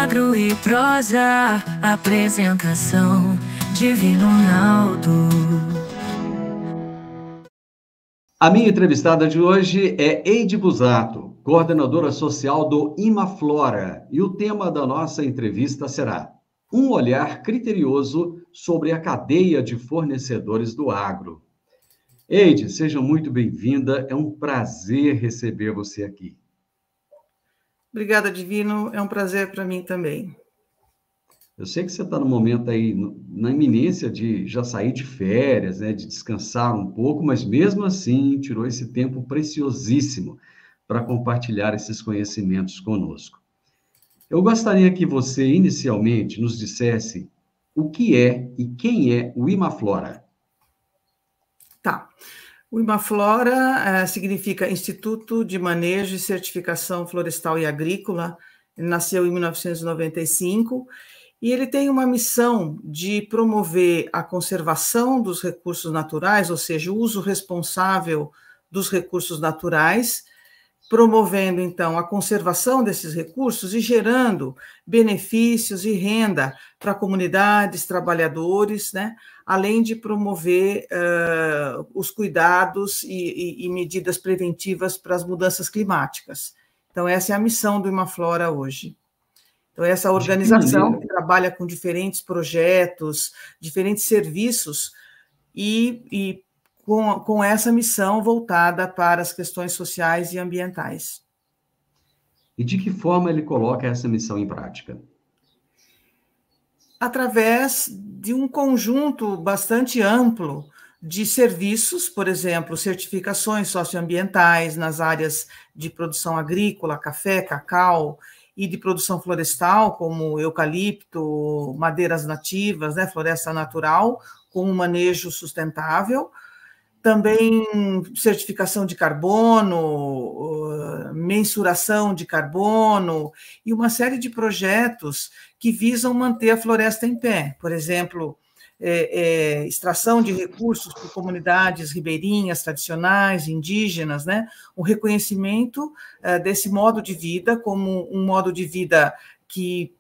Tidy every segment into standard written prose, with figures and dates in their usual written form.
Agro e prosa, apresentação Divino Ronaldo. A minha entrevistada de hoje é Eide Busato, coordenadora social do Imaflora, e o tema da nossa entrevista será um olhar criterioso sobre a cadeia de fornecedores do agro. Eide, seja muito bem-vinda, é um prazer receber você aqui. Obrigada, Divino, é um prazer para mim também. Eu sei que você está no momento aí, na iminência de já sair de férias, né, de descansar um pouco, mas mesmo assim tirou esse tempo preciosíssimo para compartilhar esses conhecimentos conosco. Eu gostaria que você, inicialmente, nos dissesse o que é e quem é o Imaflora. Tá. O Imaflora significa Instituto de Manejo e Certificação Florestal e Agrícola. Ele nasceu em 1995 e ele tem uma missão de promover a conservação dos recursos naturais, ou seja, o uso responsável dos recursos naturais, promovendo, então, a conservação desses recursos e gerando benefícios e renda para comunidades, trabalhadores, né? Além de promover os cuidados e medidas preventivas para as mudanças climáticas. Então, essa é a missão do Imaflora hoje. Então, essa organização que trabalha com diferentes projetos, diferentes serviços e com essa missão voltada para as questões sociais e ambientais. E de que forma ele coloca essa missão em prática? Através de um conjunto bastante amplo de serviços, por exemplo, certificações socioambientais nas áreas de produção agrícola, café, cacau, e de produção florestal, como eucalipto, madeiras nativas, né, floresta natural, com um manejo sustentável. Também certificação de carbono, mensuração de carbono e uma série de projetos que visam manter a floresta em pé. Por exemplo, extração de recursos por comunidades ribeirinhas tradicionais, indígenas, né? O reconhecimento desse modo de vida como um modo de vida que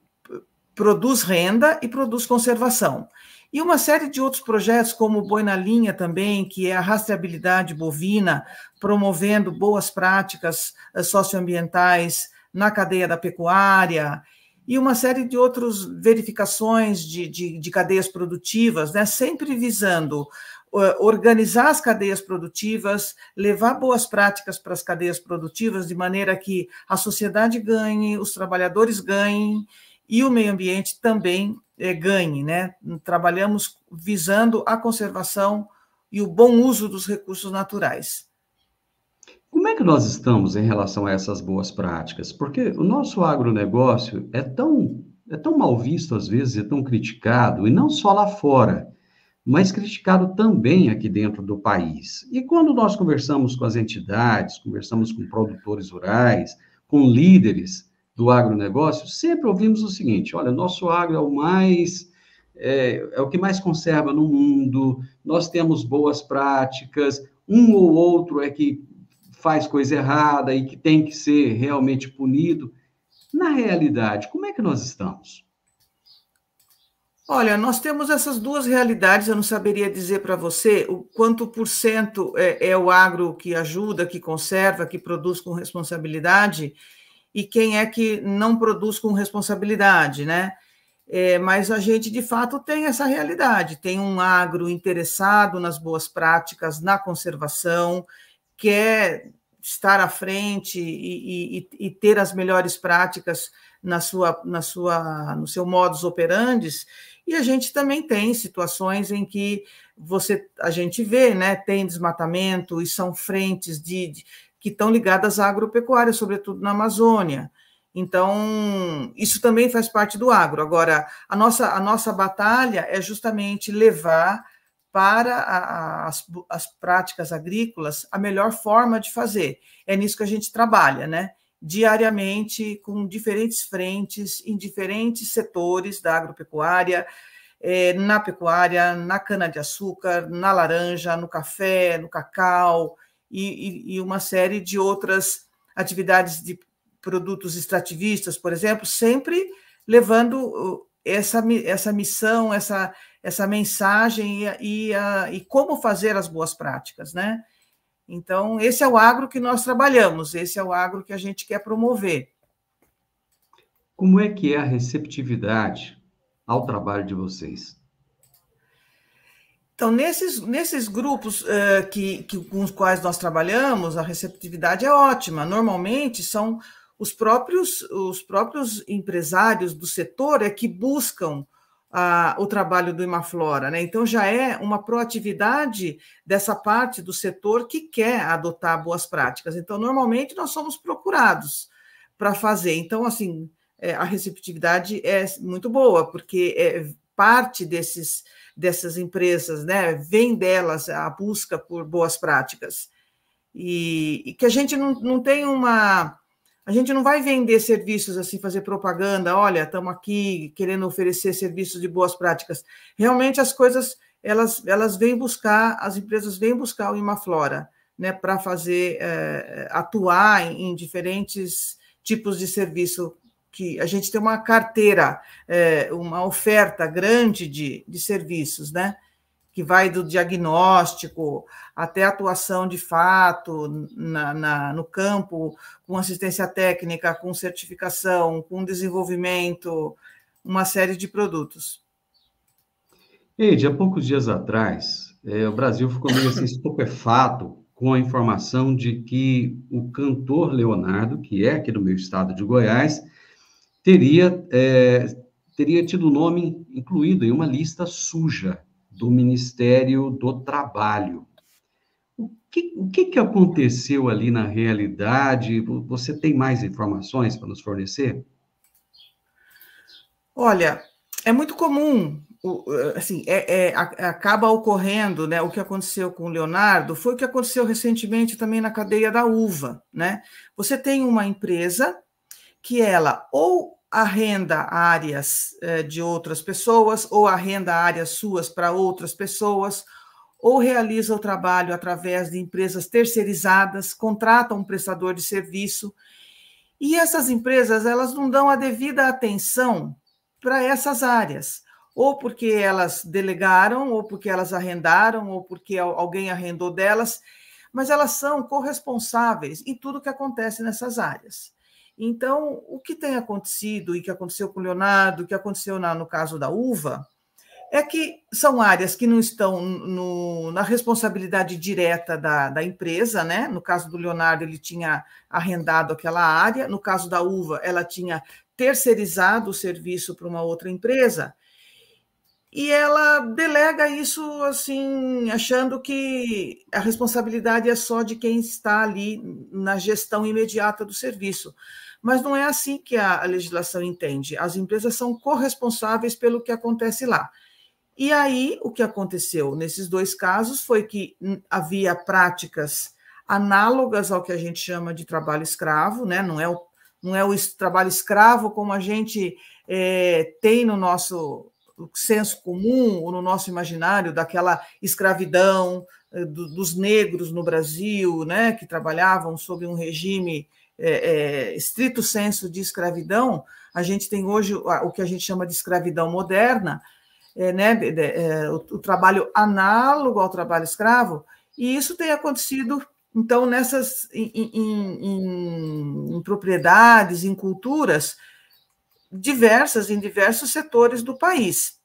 produz renda e produz conservação. E uma série de outros projetos, como o Boi na Linha também, que é a rastreabilidade bovina, promovendo boas práticas socioambientais na cadeia da pecuária, e uma série de outras verificações de cadeias produtivas, né, sempre visando organizar as cadeias produtivas, levar boas práticas para as cadeias produtivas, de maneira que a sociedade ganhe, os trabalhadores ganhem, e o meio ambiente também ganhe, né? Trabalhamos visando a conservação e o bom uso dos recursos naturais. Como é que nós estamos em relação a essas boas práticas? Porque o nosso agronegócio é tão mal visto às vezes, é tão criticado, e não só lá fora, mas criticado também aqui dentro do país. E quando nós conversamos com as entidades, conversamos com produtores rurais, com líderes do agronegócio, sempre ouvimos o seguinte: olha, nosso agro é o mais, é o que mais conserva no mundo, nós temos boas práticas, um ou outro é que faz coisa errada e que tem que ser realmente punido. Na realidade, como é que nós estamos? Olha, nós temos essas duas realidades, eu não saberia dizer para você o quanto por cento é o agro que ajuda, que conserva, que produz com responsabilidade, e quem é que não produz com responsabilidade, né? Mas a gente, de fato, tem essa realidade, tem um agro interessado nas boas práticas, na conservação, quer estar à frente e ter as melhores práticas no seu modus operandi, e a gente também tem situações em que a gente vê, né, tem desmatamento e são frentes que estão ligadas à agropecuária, sobretudo na Amazônia. Então, isso também faz parte do agro. Agora, a nossa batalha é justamente levar para as práticas agrícolas a melhor forma de fazer. É nisso que a gente trabalha, né? Diariamente, com diferentes frentes, em diferentes setores da agropecuária, na pecuária, na cana-de-açúcar, na laranja, no café, no cacau, e uma série de outras atividades de produtos extrativistas, por exemplo, sempre levando essa missão, essa mensagem e como fazer as boas práticas, né? Então, esse é o agro que nós trabalhamos, esse é o agro que a gente quer promover. Como é que é a receptividade ao trabalho de vocês? Então, nesses grupos com os quais nós trabalhamos, a receptividade é ótima. Normalmente, são os próprios empresários do setor que buscam o trabalho do Imaflora, né? Então, já é uma proatividade dessa parte do setor que quer adotar boas práticas. Então, normalmente, nós somos procurados para fazer. Então, assim, a receptividade é muito boa, porque parte dessas empresas, né, vem delas a busca por boas práticas. E que a gente não tem a gente não vai vender serviços assim, fazer propaganda, olha, estamos aqui querendo oferecer serviços de boas práticas. Realmente as coisas, elas vêm buscar, as empresas vêm buscar o Imaflora, né, para fazer, atuar em diferentes tipos de serviço, que a gente tem uma carteira, uma oferta grande de serviços, né, que vai do diagnóstico até a atuação de fato no campo, com assistência técnica, com certificação, com desenvolvimento, uma série de produtos. Eide, há poucos dias atrás, o Brasil ficou meio assim estupefato com a informação de que o cantor Leonardo, que é aqui do meu estado de Goiás, teria tido o nome incluído em uma lista suja do Ministério do Trabalho. O que aconteceu ali na realidade? Você tem mais informações para nos fornecer? Olha, é muito comum, assim, acaba ocorrendo, né? O que aconteceu com o Leonardo foi o que aconteceu recentemente também na cadeia da uva, né? Você tem uma empresa que ela ou arrenda áreas de outras pessoas, ou arrenda áreas suas para outras pessoas, ou realiza o trabalho através de empresas terceirizadas, contrata um prestador de serviço, e essas empresas, elas não dão a devida atenção para essas áreas, ou porque elas delegaram, ou porque elas arrendaram, ou porque alguém arrendou delas, mas elas são corresponsáveis em tudo que acontece nessas áreas. Então, o que tem acontecido, e que aconteceu com o Leonardo, o que aconteceu no caso da uva, é que são áreas que não estão na responsabilidade direta da empresa, né? No caso do Leonardo, ele tinha arrendado aquela área, no caso da uva, ela tinha terceirizado o serviço para uma outra empresa, e ela delega isso assim, achando que a responsabilidade é só de quem está ali na gestão imediata do serviço. Mas não é assim que a legislação entende. As empresas são corresponsáveis pelo que acontece lá. E aí, o que aconteceu nesses dois casos foi que havia práticas análogas ao que a gente chama de trabalho escravo, né? Não é o trabalho escravo como a gente tem no nosso senso comum ou no nosso imaginário, daquela escravidão dos negros no Brasil, né? Que trabalhavam sob um regime estrito senso de escravidão. A gente tem hoje o que a gente chama de escravidão moderna, né, o trabalho análogo ao trabalho escravo, e isso tem acontecido, então, em propriedades, em culturas diversas, em diversos setores do país.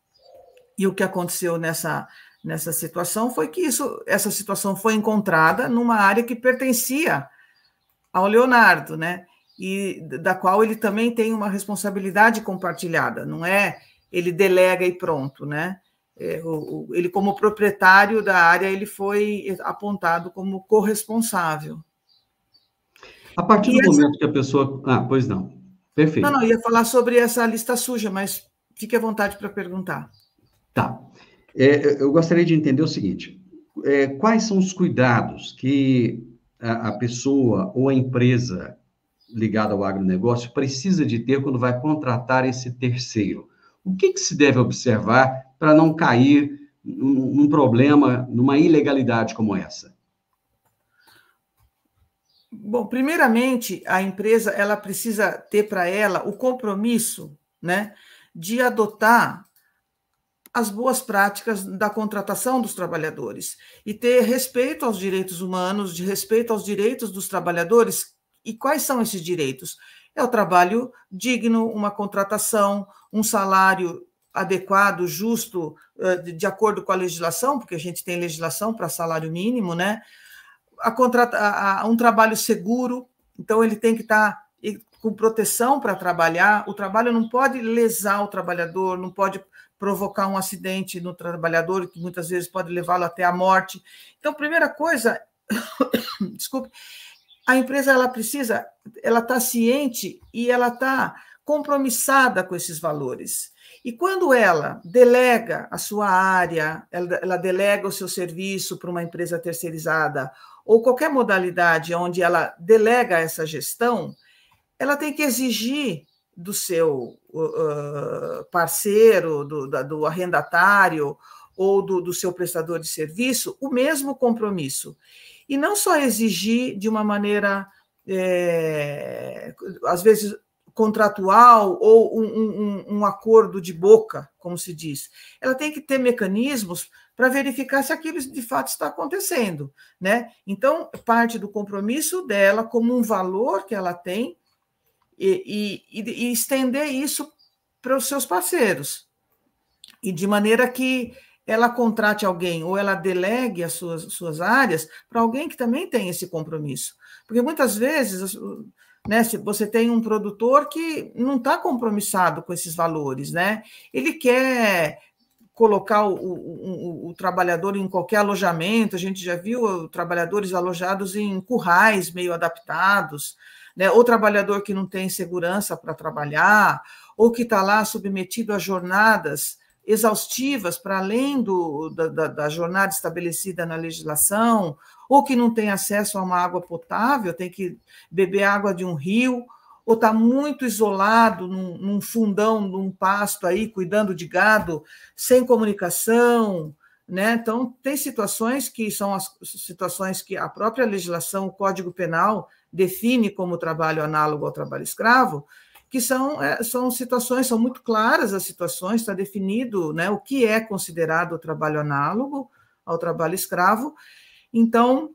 E o que aconteceu nessa situação foi que essa situação foi encontrada numa área que pertencia ao Leonardo, né, e da qual ele também tem uma responsabilidade compartilhada, não é ele delega e pronto, né? Ele, como proprietário da área, ele foi apontado como corresponsável. A partir do momento que a pessoa... pois não. Perfeito. Não, ia falar sobre essa lista suja, mas fique à vontade para perguntar. Tá. Eu gostaria de entender o seguinte: quais são os cuidados que a pessoa ou a empresa ligada ao agronegócio precisa de ter quando vai contratar esse terceiro? O que se deve observar para não cair num problema, numa ilegalidade como essa? Bom, primeiramente, a empresa ela precisa ter para ela o compromisso né, de adotar as boas práticas da contratação dos trabalhadores e ter respeito aos direitos humanos, de respeito aos direitos dos trabalhadores. E quais são esses direitos? É o trabalho digno, uma contratação, um salário adequado, justo, de acordo com a legislação, porque a gente tem legislação para salário mínimo, né? Um trabalho seguro, então ele tem que estar com proteção para trabalhar, o trabalho não pode lesar o trabalhador, não pode provocar um acidente no trabalhador, que muitas vezes pode levá-lo até a morte. Então, primeira coisa, desculpe, a empresa ela está ciente e ela está compromissada com esses valores. E quando ela delega a sua área, ela delega o seu serviço para uma empresa terceirizada, ou qualquer modalidade onde ela delega essa gestão, ela tem que exigir do seu parceiro, do arrendatário ou do seu prestador de serviço o mesmo compromisso. E não só exigir de uma maneira, às vezes, contratual ou um acordo de boca, como se diz. Ela tem que ter mecanismos para verificar se aquilo de fato está acontecendo, né? Então, parte do compromisso dela como um valor que ela tem e estender isso para os seus parceiros. E de maneira que ela contrate alguém ou ela delegue as suas áreas para alguém que também tem esse compromisso. Porque muitas vezes, né, se você tem um produtor que não está compromissado com esses valores, né? Ele quer colocar o trabalhador em qualquer alojamento, a gente já viu trabalhadores alojados em currais meio adaptados, né? Ou trabalhador que não tem segurança para trabalhar, ou que está lá submetido a jornadas exaustivas para além da jornada estabelecida na legislação, ou que não tem acesso a uma água potável, tem que beber água de um rio, ou está muito isolado num fundão, num pasto aí, cuidando de gado, sem comunicação, né? Então, tem situações que são as situações que a própria legislação, o Código Penal, define como trabalho análogo ao trabalho escravo, que são situações, são muito claras as situações, está definido, né, o que é considerado o trabalho análogo ao trabalho escravo. Então,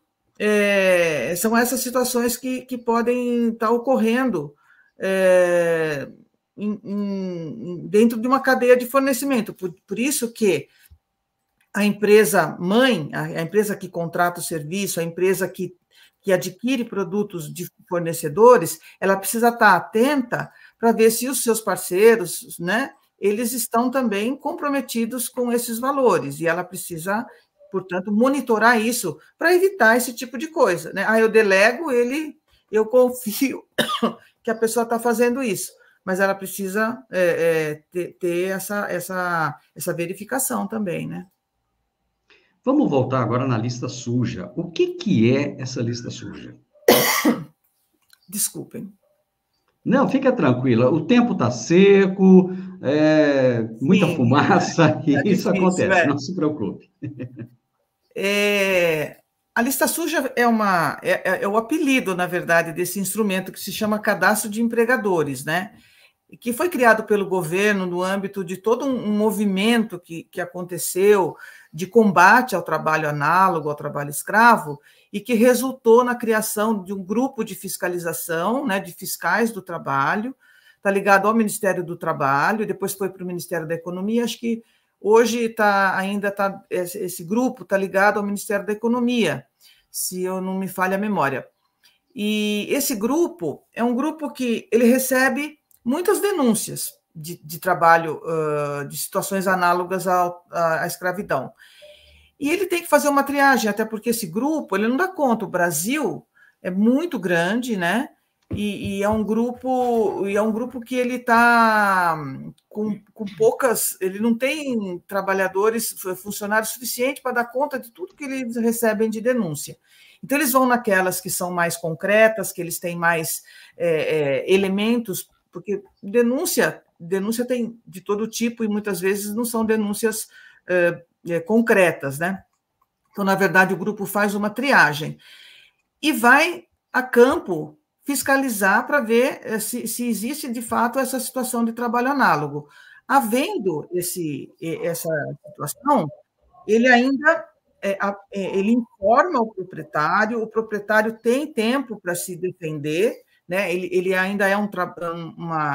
são essas situações que podem estar ocorrendo dentro de uma cadeia de fornecimento. Por isso que a empresa mãe, a empresa que contrata o serviço, a empresa que adquire produtos de fornecedores, ela precisa estar atenta para ver se os seus parceiros, né, eles estão também comprometidos com esses valores, e ela precisa, portanto, monitorar isso para evitar esse tipo de coisa, né? Eu delego, eu confio que a pessoa está fazendo isso, mas ela precisa ter essa verificação também, né? Vamos voltar agora na lista suja. O que é essa lista suja? Desculpem. Não, fica tranquila. O tempo está seco, muita Sim, fumaça, e isso difícil, acontece, não se preocupe. A lista suja é o apelido, na verdade, desse instrumento que se chama Cadastro de Empregadores, né? Que foi criado pelo governo no âmbito de todo um movimento que aconteceu de combate ao trabalho análogo, ao trabalho escravo, e que resultou na criação de um grupo de fiscalização, né, de fiscais do trabalho, está ligado ao Ministério do Trabalho, depois foi para o Ministério da Economia, acho que hoje esse grupo está ligado ao Ministério da Economia, se eu não me falha a memória. E esse grupo é um grupo que ele recebe muitas denúncias de trabalho, de situações análogas à escravidão. E ele tem que fazer uma triagem, até porque esse grupo ele não dá conta. O Brasil é muito grande, né? E é um grupo que ele está com poucas, ele não tem trabalhadores, funcionários suficientes para dar conta de tudo que eles recebem de denúncia. Então, eles vão naquelas que são mais concretas, que eles têm mais elementos, porque denúncia tem de todo tipo e muitas vezes não são denúncias concretas, né? Então, na verdade, o grupo faz uma triagem e vai a campo fiscalizar para ver se existe, de fato, essa situação de trabalho análogo. Havendo essa situação, ele ainda ele informa o proprietário tem tempo para se defender, né? Ele ainda é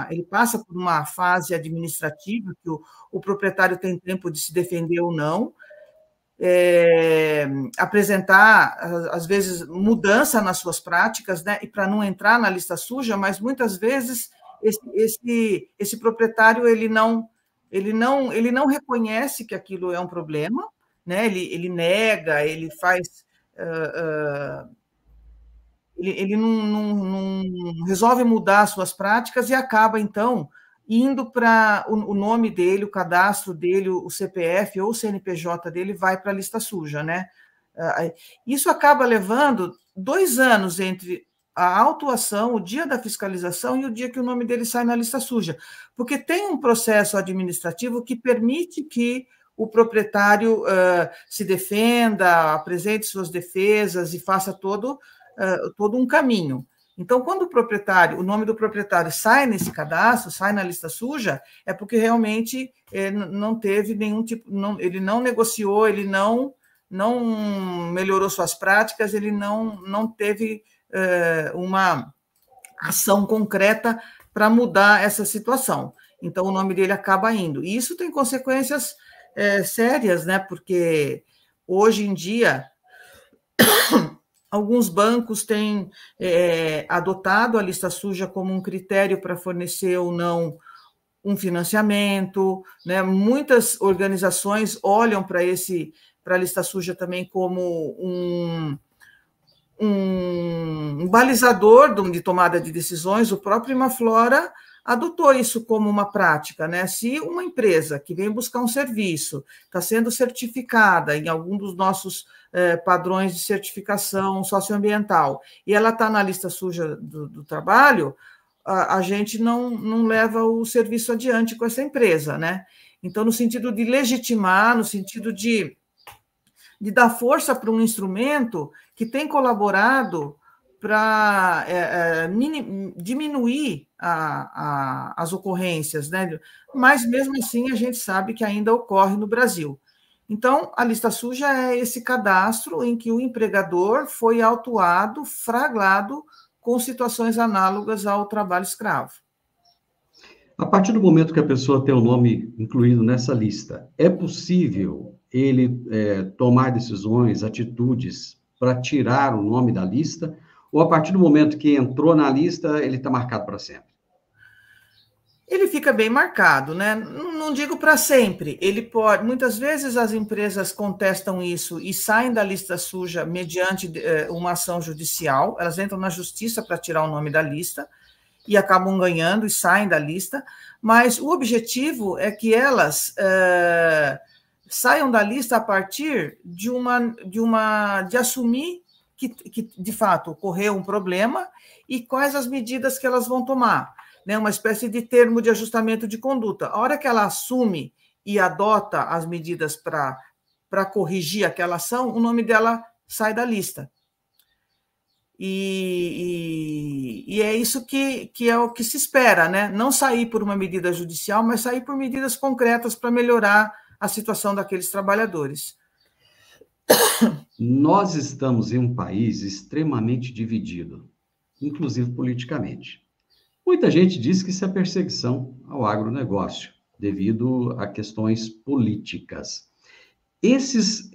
ele passa por uma fase administrativa que o proprietário tem tempo de se defender ou não, apresentar, às vezes, mudança nas suas práticas, né? E para não entrar na lista suja, mas muitas vezes esse proprietário ele não reconhece que aquilo é um problema, né? Ele nega, ele faz. Ele não resolve mudar as suas práticas e acaba, então, indo para o nome dele, o cadastro dele, o CPF ou o CNPJ dele vai para a lista suja, né? Isso acaba levando 2 anos entre a autuação, o dia da fiscalização e o dia que o nome dele sai na lista suja, porque tem um processo administrativo que permite que o proprietário se defenda, apresente suas defesas e faça todo um caminho. Então, quando o nome do proprietário sai nesse cadastro, sai na lista suja, é porque realmente não teve nenhum tipo, ele não negociou, ele não melhorou suas práticas, ele não teve uma ação concreta para mudar essa situação. Então, o nome dele acaba indo. E isso tem consequências sérias, né? Porque hoje em dia alguns bancos têm adotado a lista suja como um critério para fornecer ou não um financiamento, né? Muitas organizações olham para a lista suja também como um balizador de tomada de decisões. O próprio Imaflora adotou isso como uma prática, né? Se uma empresa que vem buscar um serviço está sendo certificada em algum dos nossos padrões de certificação socioambiental e ela está na lista suja do trabalho, a gente não leva o serviço adiante com essa empresa, né? Então, no sentido de legitimar, no sentido de dar força para um instrumento que tem colaborado para diminuir as ocorrências, né? Mas, mesmo assim, a gente sabe que ainda ocorre no Brasil. Então, a lista suja é esse cadastro em que o empregador foi autuado, flagrado, com situações análogas ao trabalho escravo. A partir do momento que a pessoa tem o nome incluído nessa lista, é possível ele tomar decisões, atitudes para tirar o nome da lista? Ou a partir do momento que entrou na lista, ele está marcado para sempre? Ele fica bem marcado, né? Não digo para sempre. Ele pode. Muitas vezes as empresas contestam isso e saem da lista suja mediante uma ação judicial. Elas entram na justiça para tirar o nome da lista e acabam ganhando e saem da lista. Mas o objetivo é que elas saiam da lista a partir de assumir que de fato ocorreu um problema e quais as medidas que elas vão tomar. Né, uma espécie de termo de ajustamento de conduta. A hora que ela assume e adota as medidas para corrigir aquela ação, o nome dela sai da lista. E é isso que é o que se espera, né? Não sair por uma medida judicial, mas sair por medidas concretas para melhorar a situação daqueles trabalhadores. Nós estamos em um país extremamente dividido, inclusive politicamente. Muita gente diz que isso é perseguição ao agronegócio, devido a questões políticas. Essas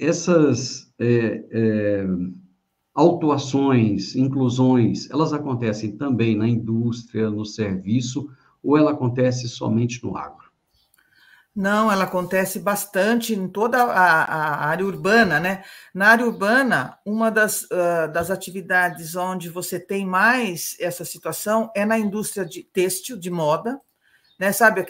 autuações, inclusões, elas acontecem também na indústria, no serviço, ou ela acontece somente no agro? Não, ela acontece bastante em toda a área urbana, né? Na área urbana, uma das atividades onde você tem mais essa situação é na indústria de têxtil, de moda, né? Sabe,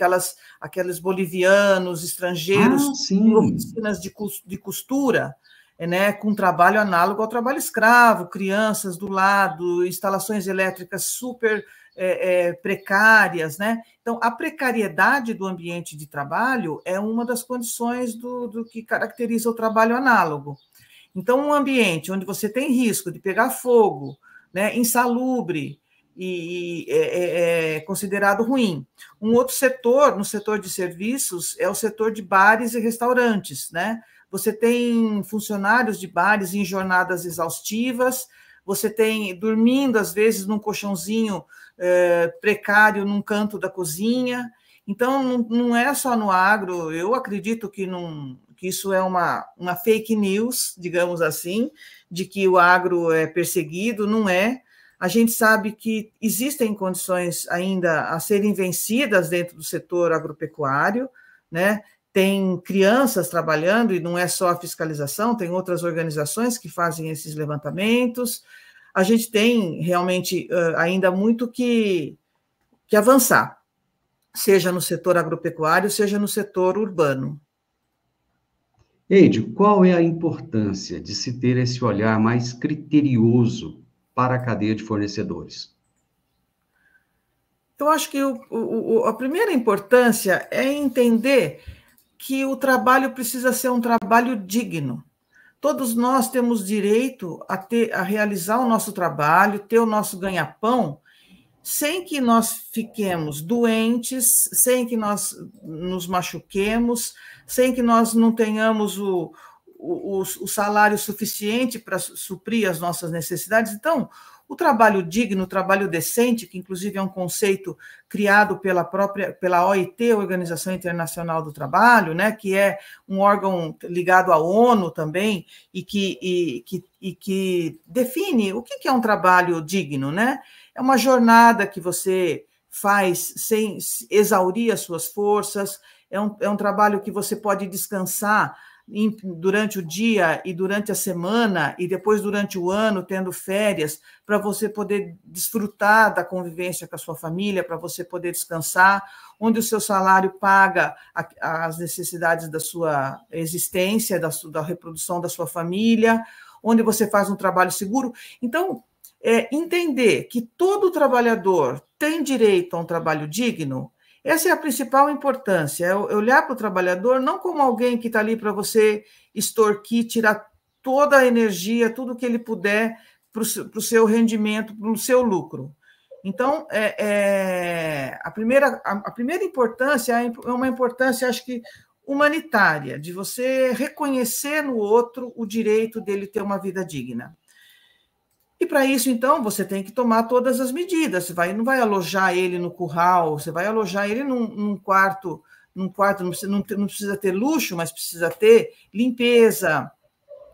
aqueles bolivianos, estrangeiros, em oficinas de costura, né? Com trabalho análogo ao trabalho escravo, crianças do lado, instalações elétricas super precárias, né? Então, a precariedade do ambiente de trabalho é uma das condições do que caracteriza o trabalho análogo. Então, um ambiente onde você tem risco de pegar fogo, né, insalubre, e é considerado ruim. Um outro setor, no setor de serviços, é o setor de bares e restaurantes, né? Você tem funcionários de bares em jornadas exaustivas, você tem dormindo, às vezes, num colchãozinho precário num canto da cozinha. Então, não é só no agro, eu acredito que isso é uma fake news, digamos assim, de que o agro é perseguido, não é. A gente sabe que existem condições ainda a serem vencidas dentro do setor agropecuário, né? Tem crianças trabalhando, e não é só a fiscalização, tem outras organizações que fazem esses levantamentos. A gente tem realmente ainda muito que avançar, seja no setor agropecuário, seja no setor urbano. Eide, qual é a importância de se ter esse olhar mais criterioso para a cadeia de fornecedores? Eu acho que a primeira importância é entender que o trabalho precisa ser um trabalho digno. Todos nós temos direito a realizar o nosso trabalho, ter o nosso ganha-pão, sem que nós fiquemos doentes, sem que nós nos machuquemos, sem que nós não tenhamos o salário suficiente para suprir as nossas necessidades. Então, o trabalho digno, o trabalho decente, que inclusive é um conceito criado pela OIT, Organização Internacional do Trabalho, né, que é um órgão ligado à ONU também, e que define o que é um trabalho digno, né? É uma jornada que você faz sem exaurir as suas forças, é um trabalho que você pode descansar durante o dia e durante a semana, e depois durante o ano, tendo férias, para você poder desfrutar da convivência com a sua família, para você poder descansar, onde o seu salário paga as necessidades da sua existência, da reprodução da sua família, onde você faz um trabalho seguro. Então, entender que todo trabalhador tem direito a um trabalho digno, essa é a principal importância, é olhar para o trabalhador não como alguém que está ali para você extorquir, tirar toda a energia, tudo que ele puder para o seu rendimento, para o seu lucro. Então, a primeira importância é uma importância, acho que, humanitária, de você reconhecer no outro o direito dele ter uma vida digna. E para isso, então, você tem que tomar todas as medidas. Você não vai alojar ele no curral, você vai alojar ele num quarto, não precisa ter luxo, mas precisa ter limpeza,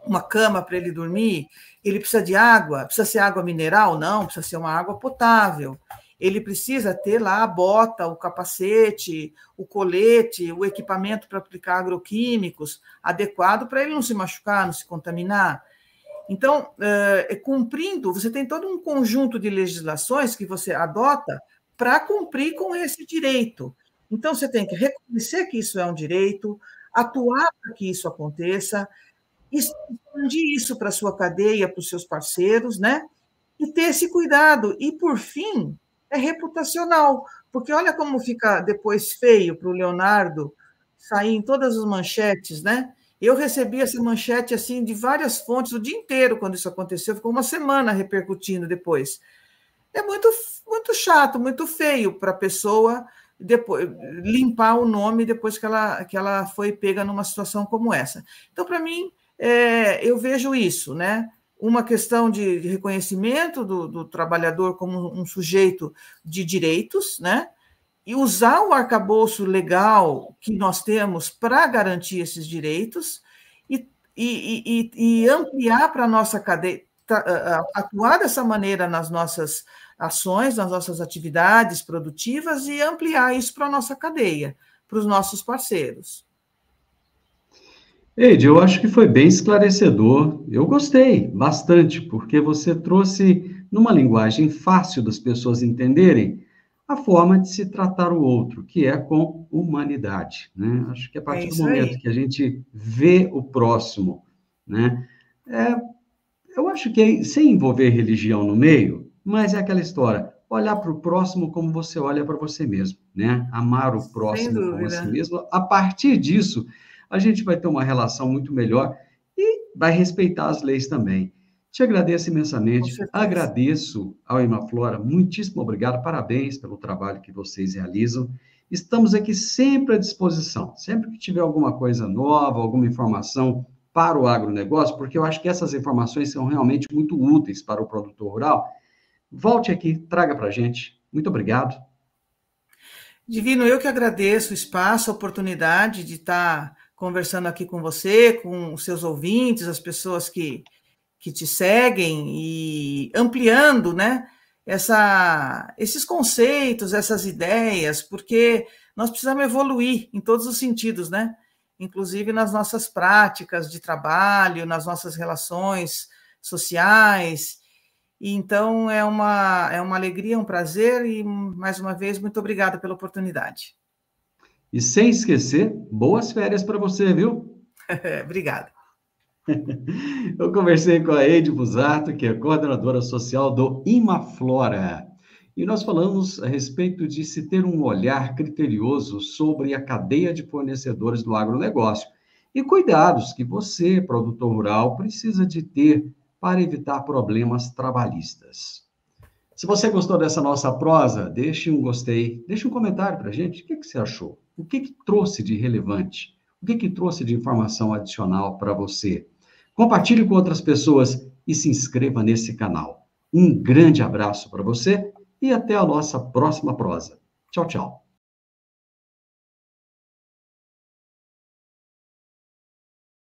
uma cama para ele dormir. Ele precisa de água, precisa ser água mineral? Não, precisa ser uma água potável. Ele precisa ter lá a bota, o capacete, o colete, o equipamento para aplicar agroquímicos adequado para ele não se machucar, não se contaminar. Então, cumprindo, você tem todo um conjunto de legislações que você adota para cumprir com esse direito. Então, você tem que reconhecer que isso é um direito, atuar para que isso aconteça, expandir isso para a sua cadeia, para os seus parceiros, né? E ter esse cuidado. E, por fim, é reputacional, porque olha como fica depois feio para o Leonardo sair em todas as manchetes, né? Eu recebi essa manchete assim de várias fontes o dia inteiro quando isso aconteceu, ficou uma semana repercutindo depois. É muito, muito chato, muito feio para a pessoa depois limpar o nome depois que ela foi pega numa situação como essa. Então, para mim, eu vejo isso, né? Uma questão de reconhecimento do trabalhador como um sujeito de direitos, né? E usar o arcabouço legal que nós temos para garantir esses direitos e ampliar para a nossa cadeia, atuar dessa maneira nas nossas ações, nas nossas atividades produtivas e ampliar isso para a nossa cadeia, para os nossos parceiros. Eide, eu acho que foi bem esclarecedor. Eu gostei bastante, porque você trouxe numa linguagem fácil das pessoas entenderem a forma de se tratar o outro, que é com humanidade, né? Acho que a partir do momento que a gente vê o próximo, né? Eu acho que sem envolver religião no meio, mas é aquela história, olhar para o próximo como você olha para você mesmo, né? Amar o próximo como a si mesmo. A partir disso, a gente vai ter uma relação muito melhor e vai respeitar as leis também. Te agradeço Com imensamente, certeza. agradeço ao Imaflora, muitíssimo obrigado, parabéns pelo trabalho que vocês realizam. Estamos aqui sempre à disposição, sempre que tiver alguma coisa nova, alguma informação para o agronegócio, porque eu acho que essas informações são realmente muito úteis para o produtor rural. Volte aqui, traga para a gente. Muito obrigado. Divino, eu que agradeço o espaço, a oportunidade de estar conversando aqui com você, com os seus ouvintes, as pessoas que te seguem e ampliando, né, esses conceitos, essas ideias, porque nós precisamos evoluir em todos os sentidos, né? Inclusive nas nossas práticas de trabalho, nas nossas relações sociais. E então é uma alegria, um prazer e, mais uma vez, muito obrigada pela oportunidade. E sem esquecer, boas férias para você, viu? Obrigada. Eu conversei com a Eide Busato, que é coordenadora social do Imaflora, e nós falamos a respeito de se ter um olhar criterioso sobre a cadeia de fornecedores do agronegócio e cuidados que você, produtor rural, precisa de ter para evitar problemas trabalhistas. Se você gostou dessa nossa prosa, deixe um gostei, deixe um comentário para a gente. O que você achou? O que trouxe de relevante? O que trouxe de informação adicional para você? Compartilhe com outras pessoas e se inscreva nesse canal. Um grande abraço para você e até a nossa próxima prosa. Tchau, tchau.